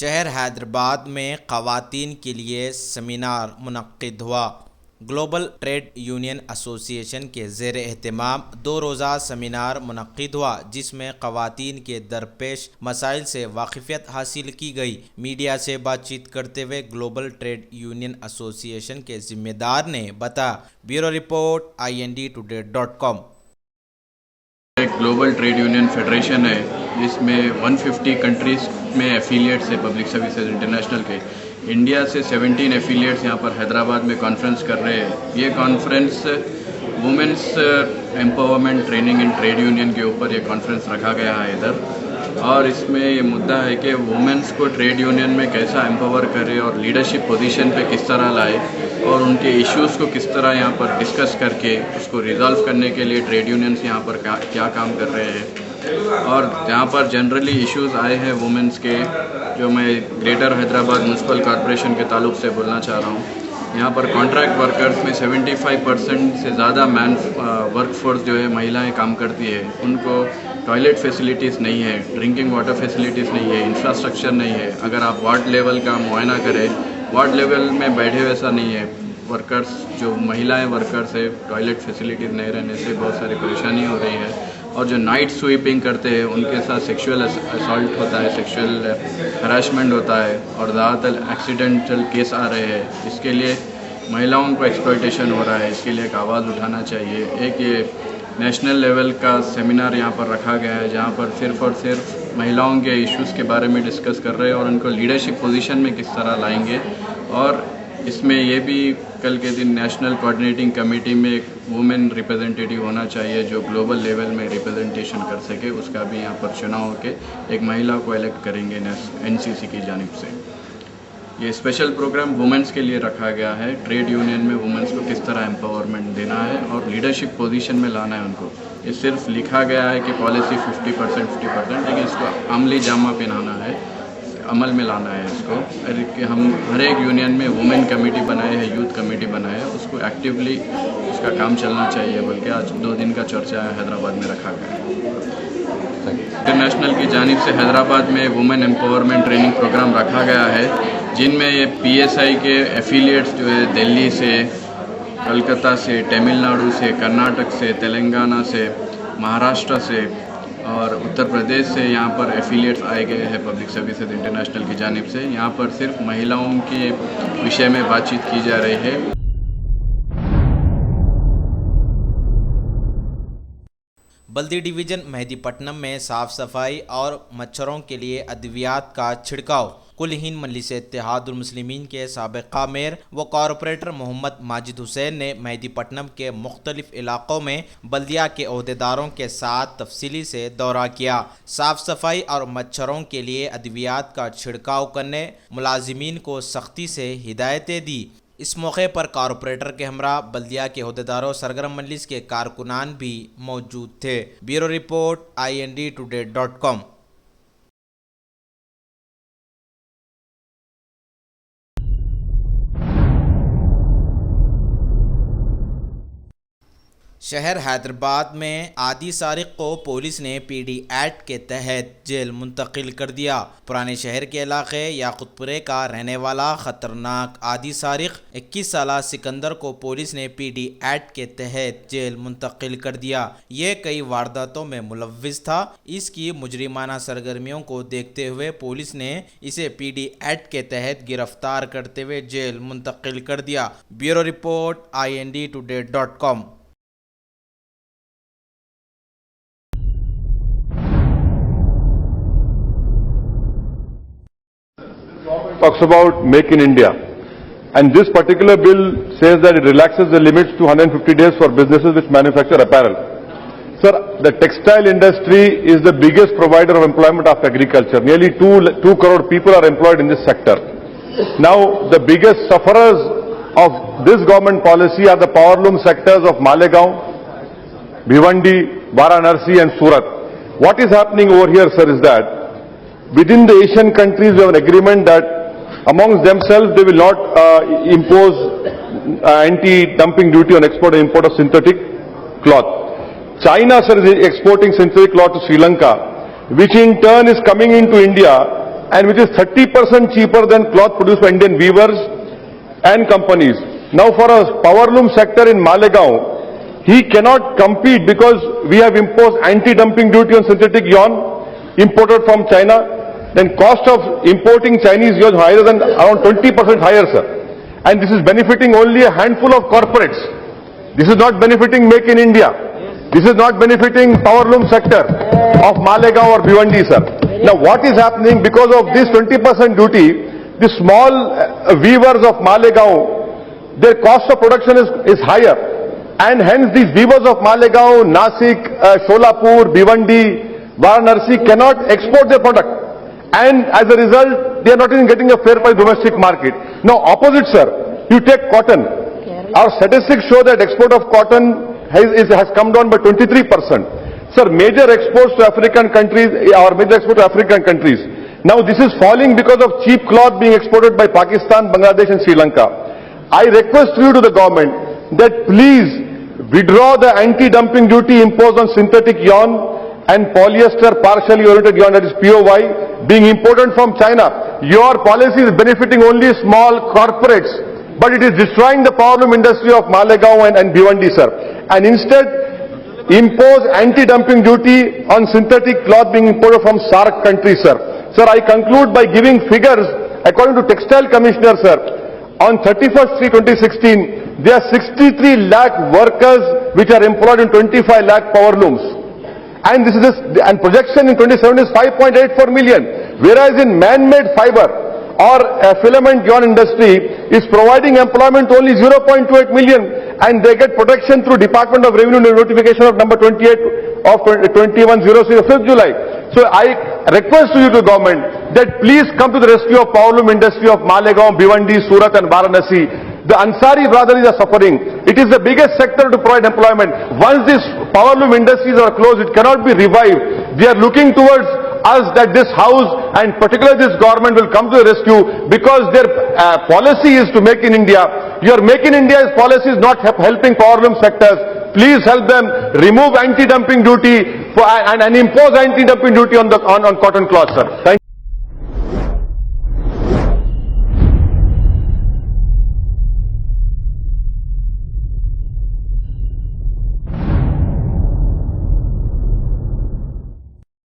शहर हैदराबाद में ख़वातीन के लिए सेमिनार मुनक्किद हुआ। ग्लोबल ट्रेड यूनियन एसोसिएशन के ज़ेर एहतमाम 2 रोज़ा सेमिनार मुनक्किद हुआ, जिसमें ख़वातीन के दरपेश मसाइल से वाकिफ़ियत हासिल की गई। मीडिया से बातचीत करते हुए ग्लोबल ट्रेड यूनियन एसोसिएशन के ज़िम्मेदार ने बताया। Bureau report IND-Today.com। एक ग्लोबल ट्रेड यूनियन फेडरेशन है जिसमें 150 कंट्रीज़ में एफिलिएट्स है पब्लिक सर्विसेज इंटरनेशनल के। इंडिया से 17 एफिलिएट्स यहाँ पर हैदराबाद में कॉन्फ्रेंस कर रहे हैं। ये conference women's empowerment training in trade union के ऊपर ये कॉन्फ्रेंस रखा गया है इधर, और इसमें ये मुद्दा है कि वुमेंस को ट्रेड यूनियन में कैसा एम्पावर करे और लीडरशिप पोजीशन पे किस तरह लाए और उनके इश्यूज़ को किस तरह यहाँ पर डिस्कस करके उसको रिजॉल्व करने के लिए ट्रेड यूनियंस यहाँ पर क्या काम कर रहे हैं। और यहाँ पर जनरली इश्यूज़ आए हैं वुमेंस के, जो मैं ग्रेटर हैदराबाद म्यूनसिपल कॉरपोरेशन के ताल्लुक से बोलना चाह रहा हूँ। यहाँ पर कॉन्ट्रैक्ट वर्कर्स में 75% से ज़्यादा वर्कफोर्स जो है महिलाएं काम करती है। उनको टॉयलेट फैसिलिटीज़ नहीं है, ड्रिंकिंग वाटर फैसिलिटीज़ नहीं है, इंफ्रास्ट्रक्चर नहीं है। अगर आप वार्ड लेवल का मुआयना करें, वार्ड लेवल में बैठे वैसा नहीं है। वर्कर्स जो महिलाएं वर्कर्स है, टॉयलेट फैसिलिटीज़ नहीं रहने से बहुत सारी परेशानी हो रही है। और जो नाइट स्वीपिंग करते हैं उनके साथ सेक्सुअल असॉल्ट होता है, सेक्सुअल हरासमेंट होता है और ज़्यादातर एक्सीडेंटल केस आ रहे हैं। इसके लिए महिलाओं को एक्सप्लॉयटेशन हो रहा है, इसके लिए एक आवाज़ उठाना चाहिए। एक ये नेशनल लेवल का सेमिनार यहाँ पर रखा गया है जहाँ पर सिर्फ़ और सिर्फ महिलाओं के इश्यूज़ के बारे में डिस्कस कर रहे हैं और उनको लीडरशिप पोजीशन में किस तरह लाएंगे। और इसमें ये भी कल के दिन नेशनल कोऑर्डिनेटिंग कमेटी में एक वुमेन रिप्रेजेंटेटिव होना चाहिए जो ग्लोबल लेवल में रिप्रेजेंटेशन कर सके। उसका भी यहाँ पर चुनाव होकर एक महिला को इलेक्ट करेंगे NCC की जानिब से। ये स्पेशल प्रोग्राम वुमेंस के लिए रखा गया है। ट्रेड यूनियन में वुमेंस को किस तरह एम्पावरमेंट देना है और लीडरशिप पोजीशन में लाना है उनको। ये सिर्फ लिखा गया है कि पॉलिसी 50%, लेकिन इसको अमली जामा पहनाना है, अमल में लाना है इसको। कि हम हर एक यूनियन में वुमेन कमेटी बनाए हैं, यूथ कमेटी बनाए हैं, उसको एक्टिवली उसका काम चलना चाहिए। बल्कि आज 2 दिन का चर्चा हैदराबाद में रखा गया है। इंटरनेशनल की जानिब से हैदराबाद में वुमेन एम्पावरमेंट ट्रेनिंग प्रोग्राम रखा गया है, जिनमें ये PSI के एफिलिएट्स जो है दिल्ली से, कलकत्ता से, तमिलनाडु से, कर्नाटक से, तेलंगाना से, महाराष्ट्र से और उत्तर प्रदेश से यहाँ पर एफिलिएट्स आए गए हैं पब्लिक सर्विसेज इंटरनेशनल की जानिब से। यहाँ पर सिर्फ महिलाओं के विषय में बातचीत की जा रही है। बल्दी डिवीज़न मेहदीपट्टनम में साफ सफाई और मच्छरों के लिए अद्वियात का छिड़काव। कुल हिंद मजलिस इत्तेहादुल मुस्लिमीन के साबिक़ा मेयर व कॉरपोरेटर मोहम्मद माजिद हुसैन ने मेहदीपट्टनम के मुख्तलिफ इलाकों में बल्दिया के ओहदेदारों के साथ तफसीली से दौरा किया। साफ सफाई और मच्छरों के लिए अद्वियात का छिड़काव करने मुलाजिमीन को सख्ती से हिदायतें दी। इस मौके पर कॉरपोरेटर के हमरा बल्दिया के ओहदेदारों, सरगर्म मजलिस के कारकुनान भी मौजूद थे। Bureau report IND-Today.com। शहर हैदराबाद में आदि सारिक को पुलिस ने PD एक्ट के तहत जेल मुंतकिल कर दिया। पुराने शहर के इलाके याकुतपुरे का रहने वाला खतरनाक आदि सारिक 21 साला सिकंदर को पुलिस ने PD एक्ट के तहत जेल मुंतकिल कर दिया। ये कई वारदातों में मुलव्विस था। इसकी मुजरिमाना सरगर्मियों को देखते हुए पुलिस ने इसे PD एक्ट के तहत गिरफ्तार करते हुए जेल मुंतकिल कर दिया। Bureau report IND-Today.com। talks about Make in India, and this particular bill says that it relaxes the limits to 150 days for businesses which manufacture apparel. Sir, the textile industry is the biggest provider of employment after agriculture. Nearly 2 crore people are employed in this sector. Now, the biggest sufferers of this government policy are the powerloom sectors of Malegaon, Bhiwandi, Varanasi and Surat. What is happening over here, sir, is that within the Asian countries we have an agreement that amongst themselves they will not impose anti-dumping duty on export and import of synthetic cloth. China, sir, is exporting synthetic cloth to Sri Lanka, which in turn is coming into India and which is 30% cheaper than cloth produced by Indian weavers and companies. Now for a powerloom sector in Malegaon, he cannot compete because we have imposed anti-dumping duty on synthetic yarn imported from China. Then cost of importing Chinese yarn is higher than around 20% higher, sir. And this is benefiting only a handful of corporates. This is not benefiting Make in India. This is not benefiting powerloom sector of Malegaon or Bhiwandi, sir. Now what is happening because of this 20% duty, the small weavers of Malegaon, their cost of production is higher, and hence these weavers of Malegaon, Nasik, Sholapur, Bhiwandi, Varanasi cannot export their product, and as a result they are not even getting a fair price domestic market. Now opposite, sir, you take cotton. Our statistics show that export of cotton has come down by 23%. Sir, major exports to African countries, our major export to African countries. Now this is falling because of cheap cloth being exported by Pakistan, Bangladesh and Sri Lanka. I request you to the government that please withdraw the anti-dumping duty imposed on synthetic yarn and polyester partially oriented yarn, that is POY, being imported from China. Your policy is benefiting only small corporates, but it is destroying the powerloom industry of Malegaon and Bhiwandi, sir. And instead, impose anti-dumping duty on synthetic cloth being imported from SAARC countries, sir. Sir, I conclude by giving figures. According to Textile Commissioner, sir, on 31st March 2016, there are 63 lakh workers which are employed in 25 lakh power looms. And this is and projection in 27 is 5.84 million. Whereas in man-made fiber or filament yarn industry is providing employment to only 0.28 million, and they get protection through Department of Revenue notification of number 28 of 2106 5th July. So I request to you to government that please come to the rescue of powerloom industry of Malegaon, Bhiwandi, Surat and Varanasi. The Ansari brothers are suffering. It is the biggest sector to provide employment. Once these powerloom industries are closed, it cannot be revived. We are looking towards us that this house and particularly this government will come to the rescue, because their policy is to make in India. Your Make in India's policy is not helping powerloom sectors. Please help them remove anti-dumping duty and impose anti-dumping duty on cotton cloth, sir. Thank you.